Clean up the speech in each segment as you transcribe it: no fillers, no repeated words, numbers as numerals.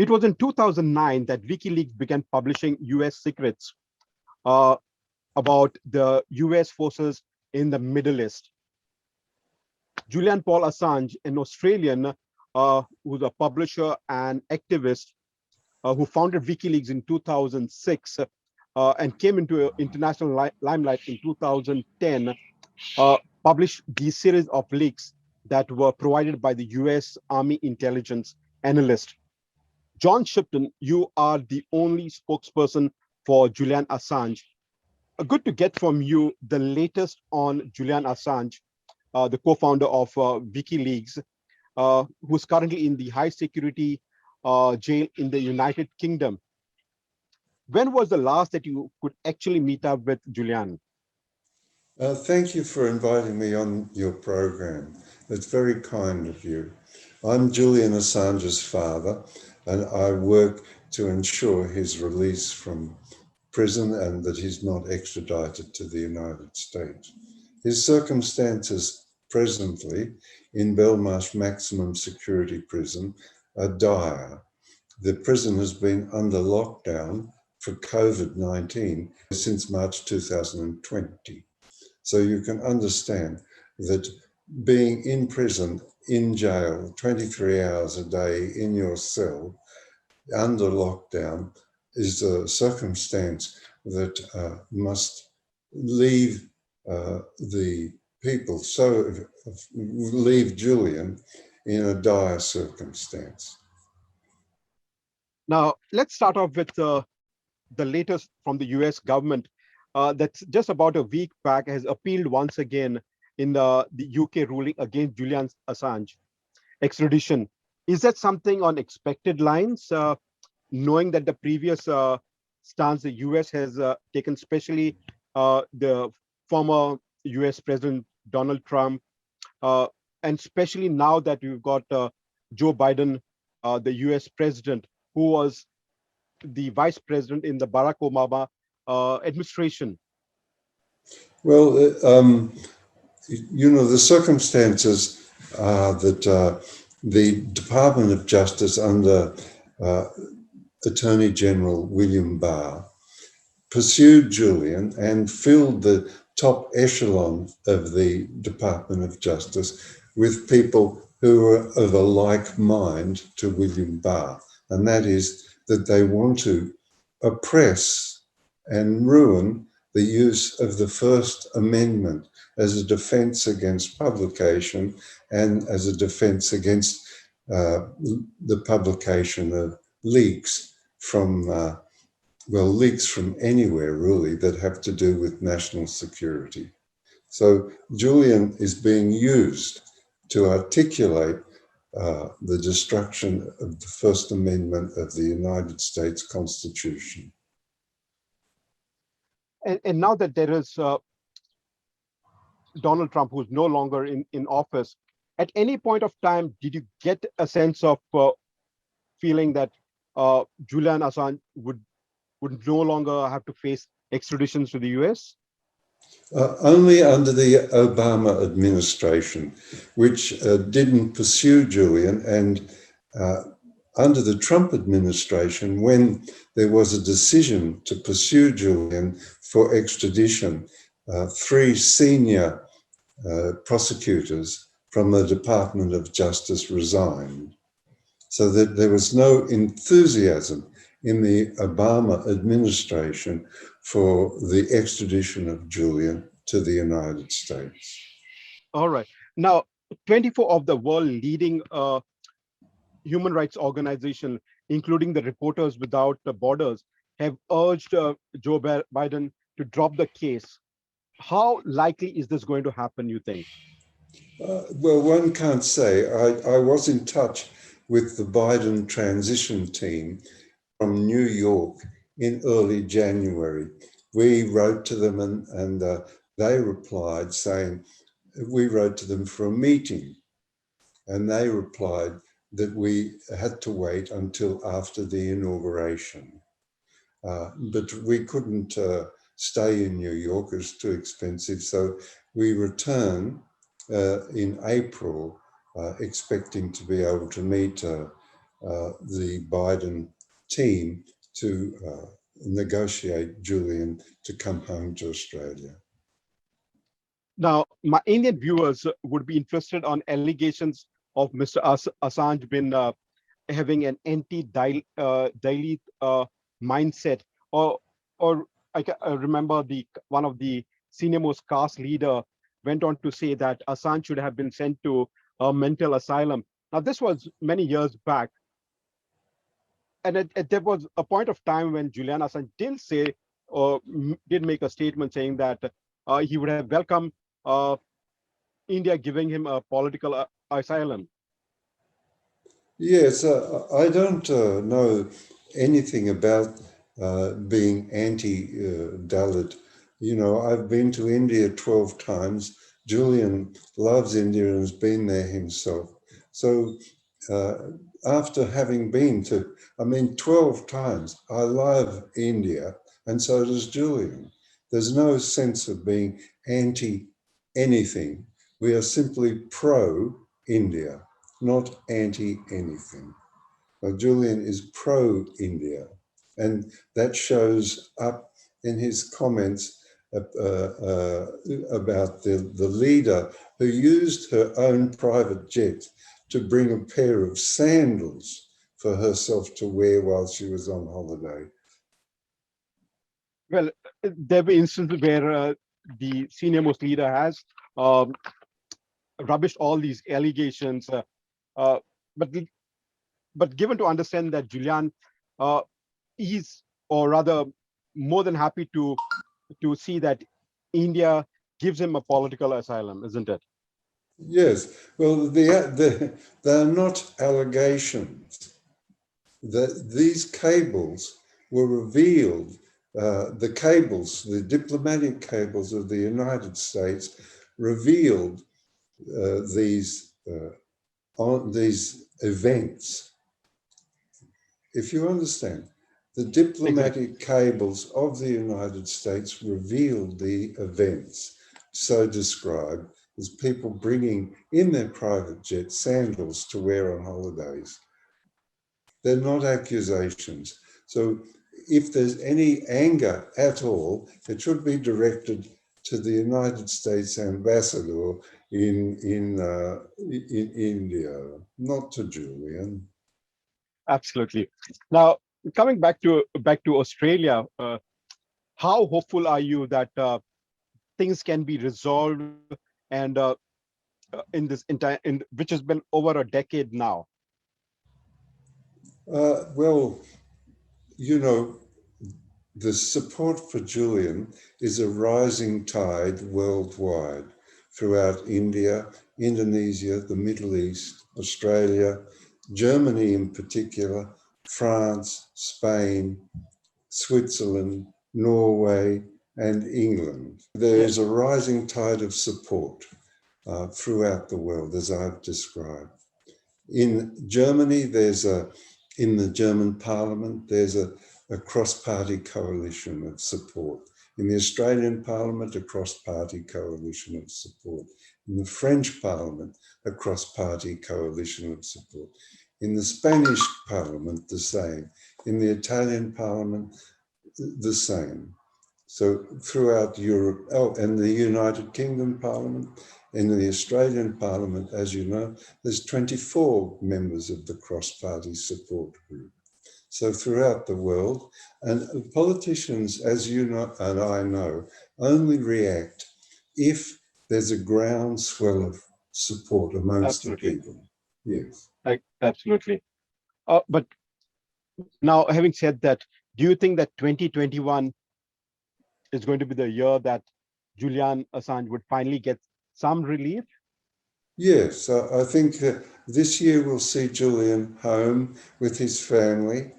It was in 2009 that WikiLeaks began publishing US secrets uh, about the US forces in the Middle East. Julian Paul Assange, an Australian who's a publisher and activist who founded WikiLeaks in 2006 and came into international limelight in 2010, published these series of leaks that were provided by the US Army intelligence analyst. John Shipton, you are the only spokesperson for Julian Assange. Good to get from you the latest on Julian Assange, the co-founder of WikiLeaks, who's currently in the high security jail in the United Kingdom. When was the last that you could actually meet up with Julian? Thank you for inviting me on your program. It's very kind of you. I'm Julian Assange's father, and I work to ensure his release from prison and that he's not extradited to the United States. His circumstances presently in Belmarsh Maximum Security Prison are dire. The prison has been under lockdown for COVID-19 since March 2020. So you can understand that being in prison, in jail, 23 hours a day in your cell, under lockdown, is a circumstance that must leave the people, leave Julian in a dire circumstance. Now, let's start off with the latest from the US government that's just about a week back has appealed once again in the UK ruling against Julian Assange extradition. Is that something on expected lines, knowing that the previous stance the US has taken, especially the former US President Donald Trump, and especially now that we've got Joe Biden, the US President, who was the vice president in the Barack Obama administration? Well, you know, the circumstances are that the Department of Justice under Attorney General William Barr pursued Julian and filled the top echelon of the Department of Justice with people who were of a like mind to William Barr, and that is that they want to oppress and ruin the use of the First Amendment as a defense against publication and as a defense against the publication of leaks from, leaks from anywhere really that have to do with national security. So Julian is being used to articulate the destruction of the First Amendment of the United States Constitution. And now that there is Donald Trump, who's no longer in office, at any point of time, did you get a sense of feeling that Julian Assange would no longer have to face extraditions to the US? Only under the Obama administration, which didn't pursue Julian, and under the Trump administration, when there was a decision to pursue Julian for extradition, 3 senior prosecutors from the Department of Justice resigned, so that there was no enthusiasm in the Obama administration for the extradition of Julian to the United States. All right. Now, 24 of the world leading human rights organizations, including the Reporters Without Borders, have urged Joe Biden to drop the case. How likely is this going to happen, you think? Well, one can't say. I was in touch with the Biden transition team from New York in early January. We wrote to them and they replied saying, we wrote to them for a meeting, and they replied that we had to wait until after the inauguration. But we couldn't stay in New York, it was too expensive. So we return in April, expecting to be able to meet the Biden team to negotiate Julian to come home to Australia. Now, my Indian viewers would be interested on allegations of Mr. Assange been having an anti-Dalit mindset, or I remember one of the senior most caste leader went on to say that Assange should have been sent to a mental asylum. Now, this was many years back, and there was a point of time when Julian Assange did say or did make a statement saying that he would have welcomed uh, India giving him a political asylum. Yes, I don't know anything about being anti-Dalit. You know, I've been to India 12 times. Julian loves India and has been there himself. So uh, after having been to, 12 times, I love India, and so does Julian. There's no sense of being anti anything. We are simply pro-India, not anti-anything. Julian is pro-India, and that shows up in his comments about the leader who used her own private jet to bring a pair of sandals for herself to wear while she was on holiday. Well, there were instances where the senior most leader has um, rubbished all these allegations, uh, but given to understand that Julian uh, is, or rather, more than happy to see that India gives him a political asylum, isn't it? Yes, well, they're not allegations. These cables were revealed, the diplomatic cables of the United States revealed these events. If you understand, the diplomatic Exactly. cables of the United States revealed the events so described as people bringing in their private jet sandals to wear on holidays. They're not accusations. So if there's any anger at all, it should be directed to the United States ambassador in India, not to Julian. Absolutely. Now, coming back to Australia, how hopeful are you that things can be resolved and in this entire, which has been over a decade now? Well, you know, the support for Julian is a rising tide worldwide throughout India, Indonesia, the Middle East, Australia, Germany in particular, France, Spain, Switzerland, Norway, and England. There Yeah, is a rising tide of support throughout the world, as I've described. In Germany, in the German parliament, there's a cross-party coalition of support. In the Australian parliament, a cross-party coalition of support. In the French parliament, a cross-party coalition of support. In the Spanish parliament, the same. In the Italian parliament, the same. So throughout Europe, and the United Kingdom Parliament, in the Australian Parliament, as you know, there's 24 members of the cross-party support group. So throughout the world, and politicians, as you know and I know, only react if there's a groundswell of support amongst the absolutely. people. Yes. Absolutely. But now, having said that, do you think that 2021 is going to be the year that Julian Assange would finally get some relief? Yes, I think this year we'll see Julian home with his family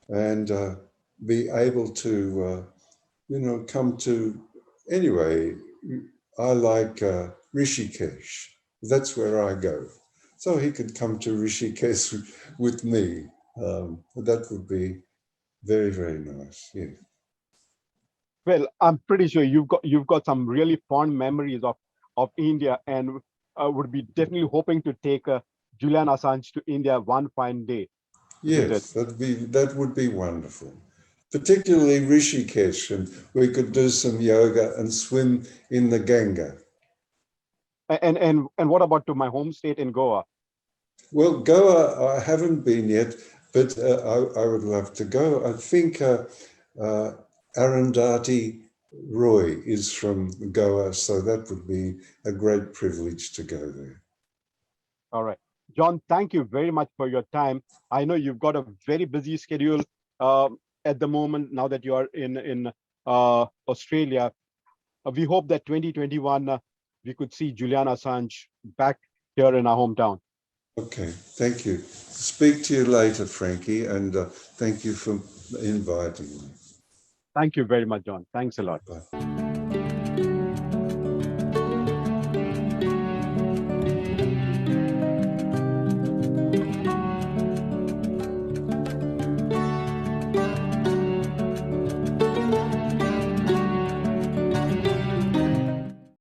and be able to, come to. Anyway, I like Rishikesh. That's where I go. So he could come to Rishikesh with me. That would be very, very nice. Yeah. Well, I'm pretty sure you've got some really fond memories of India, and would be definitely hoping to take Julian Assange to India one fine day. isn't it? Yes, that would be wonderful. Particularly Rishikesh, and we could do some yoga and swim in the Ganga. And what about to my home state in Goa? Well, Goa, I haven't been yet, but I would love to go. I think Arundhati Roy is from Goa, so that would be a great privilege to go there. All right. John, thank you very much for your time. I know you've got a very busy schedule at the moment now that you are in Australia. We hope that 2021 we could see Julian Assange back here in our hometown. Okay, thank you. Speak to you later, Frankie, and thank you for inviting me. Thank you very much, John. Thanks a lot. Bye.